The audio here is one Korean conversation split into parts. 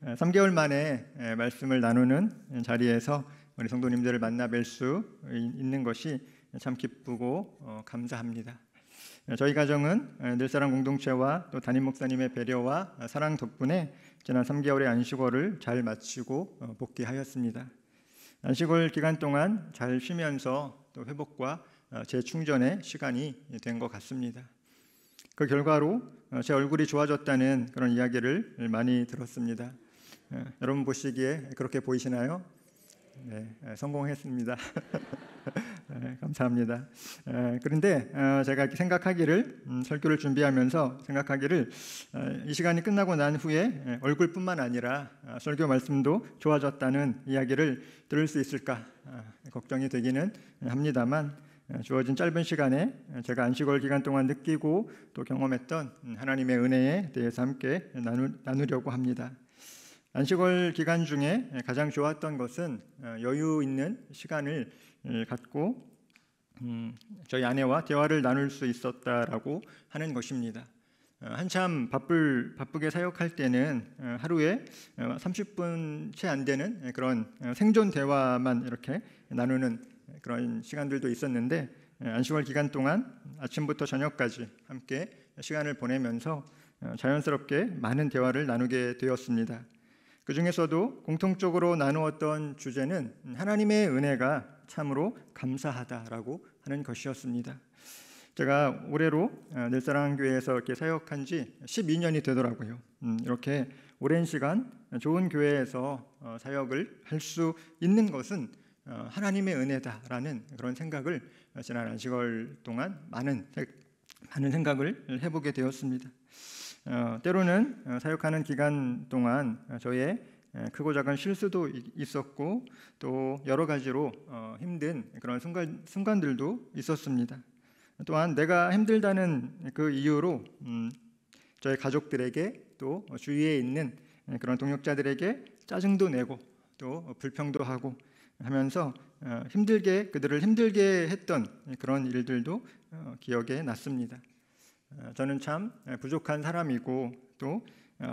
3개월 만에 말씀을 나누는 자리에서 우리 성도님들을 만나 뵐 수 있는 것이 참 기쁘고 감사합니다. 저희 가정은 늘사랑 공동체와 또 담임 목사님의 배려와 사랑 덕분에 지난 3개월의 안식월을 잘 마치고 복귀하였습니다. 안식월 기간 동안 잘 쉬면서 또 회복과 재충전의 시간이 된 것 같습니다. 그 결과로 제 얼굴이 좋아졌다는 그런 이야기를 많이 들었습니다. 여러분 보시기에 그렇게 보이시나요? 네, 성공했습니다. 네, 감사합니다. 그런데 제가 생각하기를 설교를 준비하면서 생각하기를 이 시간이 끝나고 난 후에 얼굴뿐만 아니라 설교 말씀도 좋아졌다는 이야기를 들을 수 있을까 걱정이 되기는 합니다만 주어진 짧은 시간에 제가 안식월 기간 동안 느끼고 또 경험했던 하나님의 은혜에 대해서 함께 나누려고 합니다. 안식월 기간 중에 가장 좋았던 것은 여유 있는 시간을 갖고 저희 아내와 대화를 나눌 수 있었다라고 하는 것입니다. 한참 바쁘게 사역할 때는 하루에 30분 채 안 되는 그런 생존 대화만 이렇게 나누는 그런 시간들도 있었는데 안식월 기간 동안 아침부터 저녁까지 함께 시간을 보내면서 자연스럽게 많은 대화를 나누게 되었습니다. 그 중에서도 공통적으로 나누었던 주제는 하나님의 은혜가 참으로 감사하다라고 하는 것이었습니다. 제가 올해로 늘사랑교회에서 이렇게 사역한 지 12년이 되더라고요. 이렇게 오랜 시간 좋은 교회에서 사역을 할 수 있는 것은 하나님의 은혜다라는 그런 생각을 지난 안식월 동안 많은 생각을 해보게 되었습니다. 때로는 사역하는 기간 동안 저의 크고 작은 실수도 있었고 또 여러 가지로 힘든 그런 순간들도 있었습니다. 또한 내가 힘들다는 그 이유로 저의 가족들에게 또 주위에 있는 그런 동역자들에게 짜증도 내고 또 불평도 하고 하면서 그들을 힘들게 했던 그런 일들도 기억에 났습니다. 저는 참 부족한 사람이고 또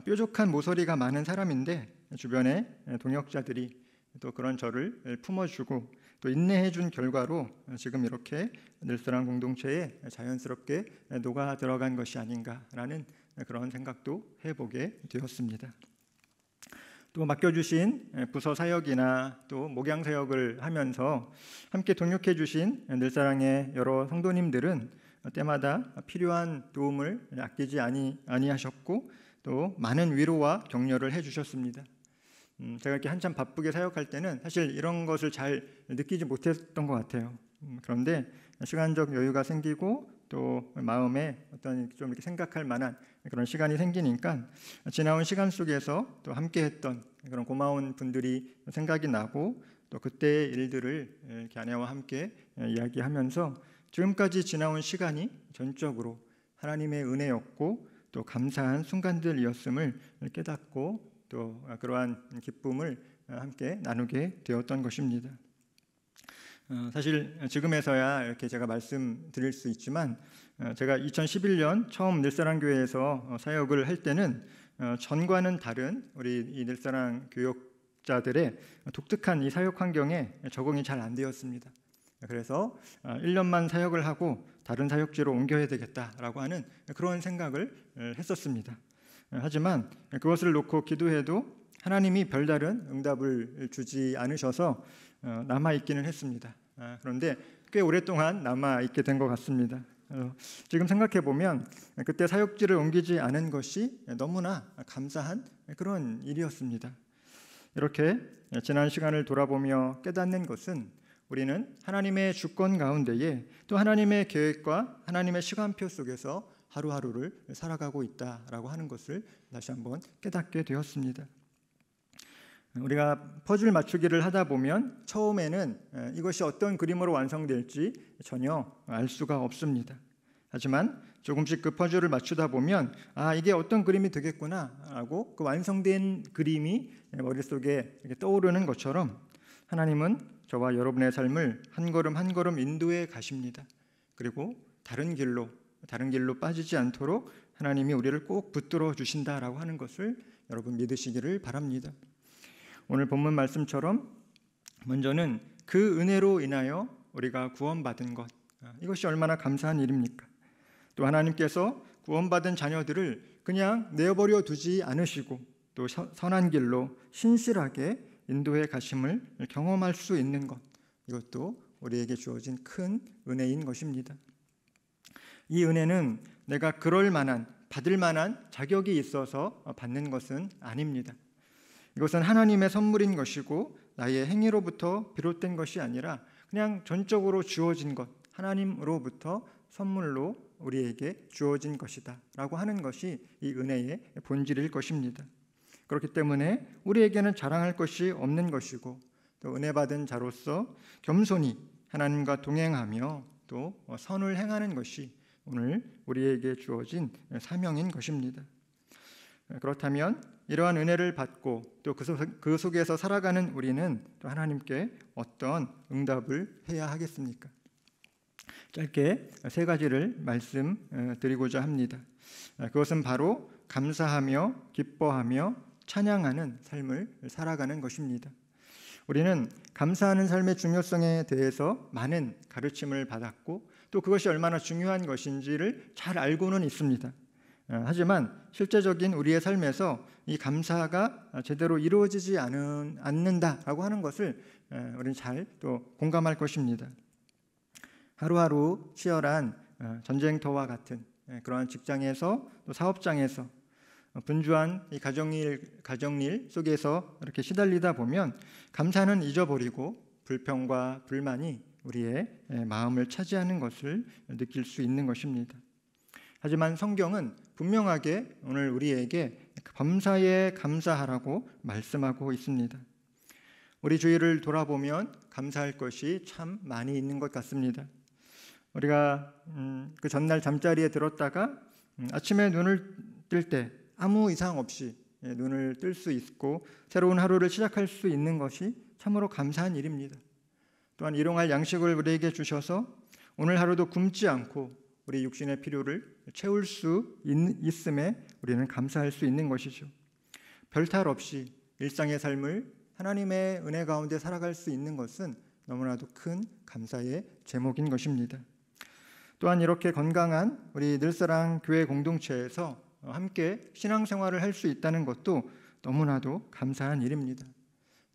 뾰족한 모서리가 많은 사람인데 주변의 동역자들이 또 그런 저를 품어주고 또 인내해준 결과로 지금 이렇게 늘사랑 공동체에 자연스럽게 녹아 들어간 것이 아닌가라는 그런 생각도 해보게 되었습니다. 또 맡겨주신 부서 사역이나 또 목양 사역을 하면서 함께 동역해 주신 늘사랑의 여러 성도님들은 때마다 필요한 도움을 아끼지 아니하셨고 또 많은 위로와 격려를 해주셨습니다. 제가 이렇게 한참 바쁘게 사역할 때는 사실 이런 것을 잘 느끼지 못했던 것 같아요. 그런데 시간적 여유가 생기고 또 마음에 어떤 좀 이렇게 생각할 만한 그런 시간이 생기니까 지나온 시간 속에서 또 함께했던 그런 고마운 분들이 생각이 나고 또 그때의 일들을 이렇게 아내와 함께 이야기하면서 지금까지 지나온 시간이 전적으로 하나님의 은혜였고 또 감사한 순간들이었음을 깨닫고 또 그러한 기쁨을 함께 나누게 되었던 것입니다. 사실 지금에서야 이렇게 제가 말씀드릴 수 있지만 제가 2011년 처음 늘사랑교회에서 사역을 할 때는 전과는 다른 우리 이 늘사랑 교역자들의 독특한 이 사역 환경에 적응이 잘 안 되었습니다. 그래서 1년만 사역을 하고 다른 사역지로 옮겨야 되겠다라고 하는 그런 생각을 했었습니다. 하지만 그것을 놓고 기도해도 하나님이 별다른 응답을 주지 않으셔서 남아있기는 했습니다. 그런데 꽤 오랫동안 남아있게 된 것 같습니다. 지금 생각해보면 그때 사역지를 옮기지 않은 것이 너무나 감사한 그런 일이었습니다. 이렇게 지난 시간을 돌아보며 깨닫는 것은 우리는 하나님의 주권 가운데에 또 하나님의 계획과 하나님의 시간표 속에서 하루하루를 살아가고 있다라고 하는 것을 다시 한번 깨닫게 되었습니다. 우리가 퍼즐 맞추기를 하다 보면 처음에는 이것이 어떤 그림으로 완성될지 전혀 알 수가 없습니다. 하지만 조금씩 그 퍼즐을 맞추다 보면 이게 어떤 그림이 되겠구나 하고 그 완성된 그림이 머릿속에 떠오르는 것처럼 하나님은 저와 여러분의 삶을 한 걸음 한 걸음 인도해 가십니다. 그리고 다른 길로 빠지지 않도록 하나님이 우리를 꼭 붙들어 주신다라고 하는 것을 여러분 믿으시기를 바랍니다. 오늘 본문 말씀처럼 먼저는 그 은혜로 인하여 우리가 구원받은 것, 이것이 얼마나 감사한 일입니까? 또 하나님께서 구원받은 자녀들을 그냥 내버려 두지 않으시고 또 선한 길로 신실하게 인도해 가심을 경험할 수 있는 것, 이것도 우리에게 주어진 큰 은혜인 것입니다. 이 은혜는 내가 그럴 만한, 받을 만한 자격이 있어서 받는 것은 아닙니다. 이것은 하나님의 선물인 것이고 나의 행위로부터 비롯된 것이 아니라 그냥 전적으로 주어진 것, 하나님으로부터 선물로 우리에게 주어진 것이다 라고 하는 것이 이 은혜의 본질일 것입니다. 그렇기 때문에 우리에게는 자랑할 것이 없는 것이고 또 은혜 받은 자로서 겸손히 하나님과 동행하며 또 선을 행하는 것이 오늘 우리에게 주어진 사명인 것입니다. 그렇다면 이러한 은혜를 받고 또 그 속에서 살아가는 우리는 또 하나님께 어떤 응답을 해야 하겠습니까? 짧게 세 가지를 말씀드리고자 합니다. 그것은 바로 감사하며 기뻐하며 찬양하는 삶을 살아가는 것입니다. 우리는 감사하는 삶의 중요성에 대해서 많은 가르침을 받았고 또 그것이 얼마나 중요한 것인지를 잘 알고는 있습니다. 하지만 실제적인 우리의 삶에서 이 감사가 제대로 이루어지지 않는다라고 하는 것을 우리는 잘 또 공감할 것입니다. 하루하루 치열한 전쟁터와 같은 그러한 직장에서 또 사업장에서 분주한 이 가정일 속에서 이렇게 시달리다 보면 감사는 잊어버리고 불평과 불만이 우리의 마음을 차지하는 것을 느낄 수 있는 것입니다. 하지만 성경은 분명하게 오늘 우리에게 범사에 감사하라고 말씀하고 있습니다. 우리 주위를 돌아보면 감사할 것이 참 많이 있는 것 같습니다. 우리가 그 전날 잠자리에 들었다가 아침에 눈을 뜰 때 아무 이상 없이 눈을 뜰 수 있고 새로운 하루를 시작할 수 있는 것이 참으로 감사한 일입니다. 또한 일용할 양식을 우리에게 주셔서 오늘 하루도 굶지 않고 우리 육신의 필요를 채울 수 있음에 우리는 감사할 수 있는 것이죠. 별탈 없이 일상의 삶을 하나님의 은혜 가운데 살아갈 수 있는 것은 너무나도 큰 감사의 제목인 것입니다. 또한 이렇게 건강한 우리 늘사랑 교회 공동체에서 함께 신앙생활을 할 수 있다는 것도 너무나도 감사한 일입니다.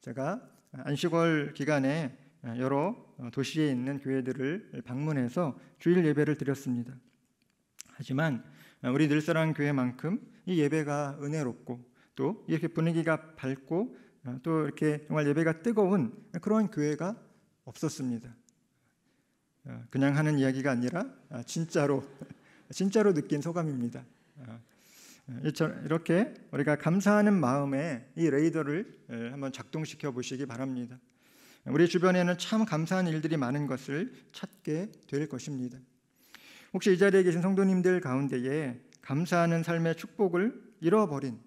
제가 안식월 기간에 여러 도시에 있는 교회들을 방문해서 주일 예배를 드렸습니다. 하지만 우리 늘사랑 교회만큼 이 예배가 은혜롭고 또 이렇게 분위기가 밝고 또 이렇게 정말 예배가 뜨거운 그런 교회가 없었습니다. 그냥 하는 이야기가 아니라 진짜로 느낀 소감입니다. 이렇게 우리가 감사하는 마음에 이 레이더를 한번 작동시켜 보시기 바랍니다. 우리 주변에는 참 감사한 일들이 많은 것을 찾게 될 것입니다. 혹시 이 자리에 계신 성도님들 가운데에 감사하는 삶의 축복을 잃어버린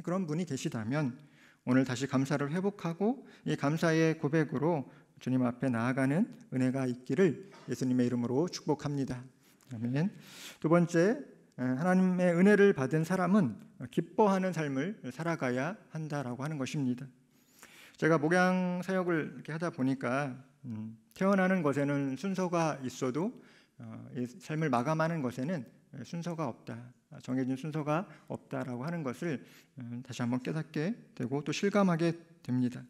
그런 분이 계시다면 오늘 다시 감사를 회복하고 이 감사의 고백으로 주님 앞에 나아가는 은혜가 있기를 예수님의 이름으로 축복합니다. 아멘. 두 번째, 하나님의 은혜를 받은 사람은 기뻐하는 삶을 살아가야 한다라고 하는 것입니다. 제가 목양 사역을 이렇게 하다 보니까 태어나는 것에는 순서가 있어도 이 삶을 마감하는 것에는 순서가 없다, 정해진 순서가 없다라고 하는 것을 다시 한번 깨닫게 되고 또 실감하게 됩니다.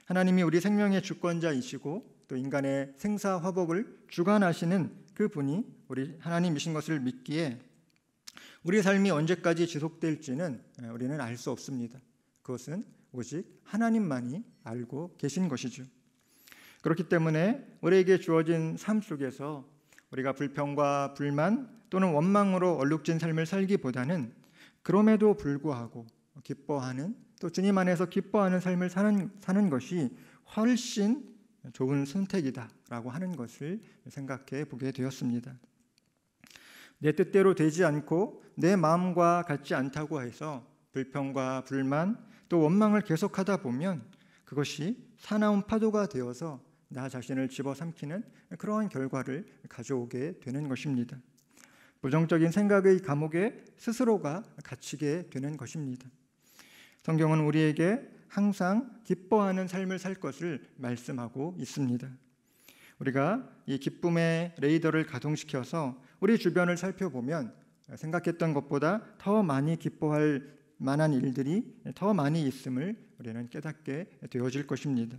하나님이 우리 생명의 주권자이시고 또 인간의 생사화복을 주관하시는 그 분이 우리 하나님이신 것을 믿기에 우리 삶이 언제까지 지속될지는 우리는 알 수 없습니다. 그것은 오직 하나님만이 알고 계신 것이죠. 그렇기 때문에 우리에게 주어진 삶 속에서 우리가 불평과 불만 또는 원망으로 얼룩진 삶을 살기보다는 그럼에도 불구하고 기뻐하는 또 주님 안에서 기뻐하는 삶을 사는 것이 훨씬 좋은 선택이다라고 하는 것을 생각해 보게 되었습니다. 내 뜻대로 되지 않고 내 마음과 같지 않다고 해서 불평과 불만 또 원망을 계속하다 보면 그것이 사나운 파도가 되어서 나 자신을 집어삼키는 그러한 결과를 가져오게 되는 것입니다. 부정적인 생각의 감옥에 스스로가 갇히게 되는 것입니다. 성경은 우리에게 항상 기뻐하는 삶을 살 것을 말씀하고 있습니다. 우리가 이 기쁨의 레이더를 가동시켜서 우리 주변을 살펴보면 생각했던 것보다 더 많이 기뻐할 만한 일들이 더 많이 있음을 우리는 깨닫게 되어질 것입니다.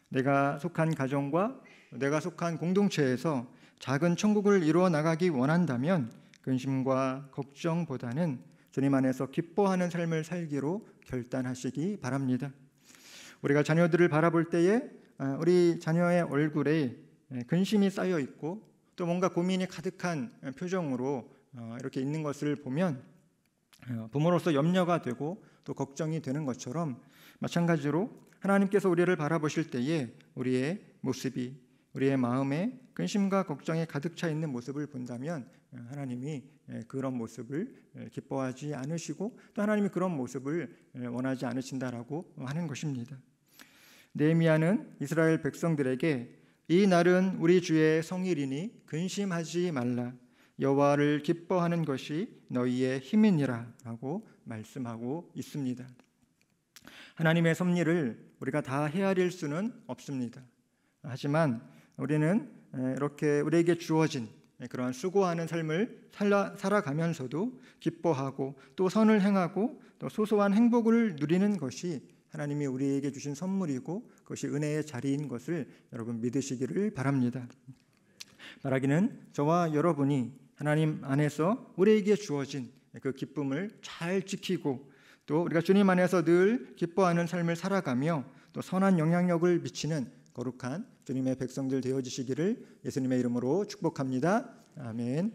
내가 속한 가정과 내가 속한 공동체에서 작은 천국을 이루어 나가기 원한다면 근심과 걱정보다는 주님 안에서 기뻐하는 삶을 살기로 결단하시기 바랍니다. 우리가 자녀들을 바라볼 때에 우리 자녀의 얼굴에 근심이 쌓여 있고 또 뭔가 고민이 가득한 표정으로 이렇게 있는 것을 보면 부모로서 염려가 되고 또 걱정이 되는 것처럼, 마찬가지로 하나님께서 우리를 바라보실 때에 우리의 모습이, 우리의 마음에 근심과 걱정이 가득 차 있는 모습을 본다면 하나님이 그런 모습을 기뻐하지 않으시고 또 하나님이 그런 모습을 원하지 않으신다라고 하는 것입니다. 느헤미야는 이스라엘 백성들에게 이 날은 우리 주의 성일이니 근심하지 말라, 여호와를 기뻐하는 것이 너희의 힘이니라 라고 말씀하고 있습니다. 하나님의 섭리를 우리가 다 헤아릴 수는 없습니다. 하지만 우리는 이렇게 우리에게 주어진 그런 수고하는 삶을 살아가면서도 기뻐하고 또 선을 행하고 또 소소한 행복을 누리는 것이 하나님이 우리에게 주신 선물이고 그것이 은혜의 자리인 것을 여러분 믿으시기를 바랍니다. 바라기는 저와 여러분이 하나님 안에서 우리에게 주어진 그 기쁨을 잘 지키고 또 우리가 주님 안에서 늘 기뻐하는 삶을 살아가며 또 선한 영향력을 미치는 거룩한 주님의 백성들 되어지시기를 예수님의 이름으로 축복합니다. 아멘.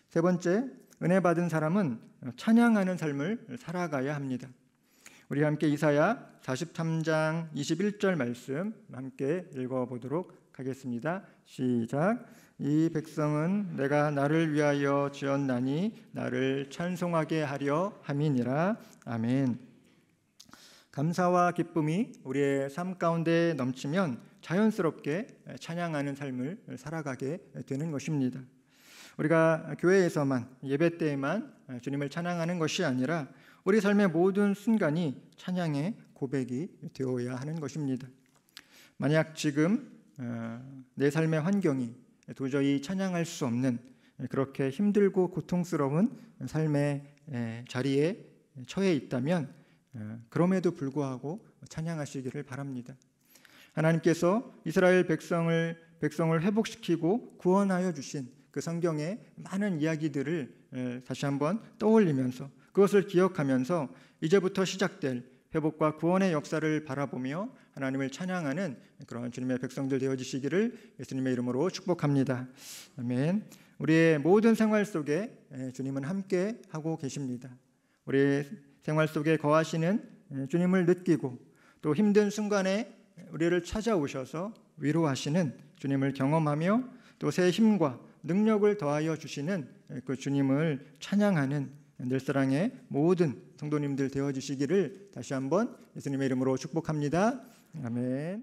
세 번째, 은혜 받은 사람은 찬양하는 삶을 살아가야 합니다. 우리 함께 이사야 43장 21절 말씀 함께 읽어보도록 하겠습니다. 시작. 이 백성은 내가 나를 위하여 지었나니 나를 찬송하게 하려 함이니라. 아멘. 감사와 기쁨이 우리의 삶 가운데 넘치면 자연스럽게 찬양하는 삶을 살아가게 되는 것입니다. 우리가 교회에서만, 예배 때에만 주님을 찬양하는 것이 아니라 우리 삶의 모든 순간이 찬양의 고백이 되어야 하는 것입니다. 만약 지금 내 삶의 환경이 도저히 찬양할 수 없는 그렇게 힘들고 고통스러운 삶의 자리에 처해 있다면 그럼에도 불구하고 찬양하시기를 바랍니다. 하나님께서 이스라엘 백성을 회복시키고 구원하여 주신 그 성경의 많은 이야기들을 다시 한번 떠올리면서 그것을 기억하면서 이제부터 시작될 회복과 구원의 역사를 바라보며 하나님을 찬양하는 그런 주님의 백성들 되어지시기를 예수님의 이름으로 축복합니다. 아멘. 우리의 모든 생활 속에 주님은 함께 하고 계십니다. 우리의 생활 속에 거하시는 주님을 느끼고 또 힘든 순간에 우리를 찾아오셔서 위로하시는 주님을 경험하며 또 새 힘과 능력을 더하여 주시는 그 주님을 찬양하는 늘사랑의 모든 성도님들 되어주시기를 다시 한번 예수님의 이름으로 축복합니다. 아멘.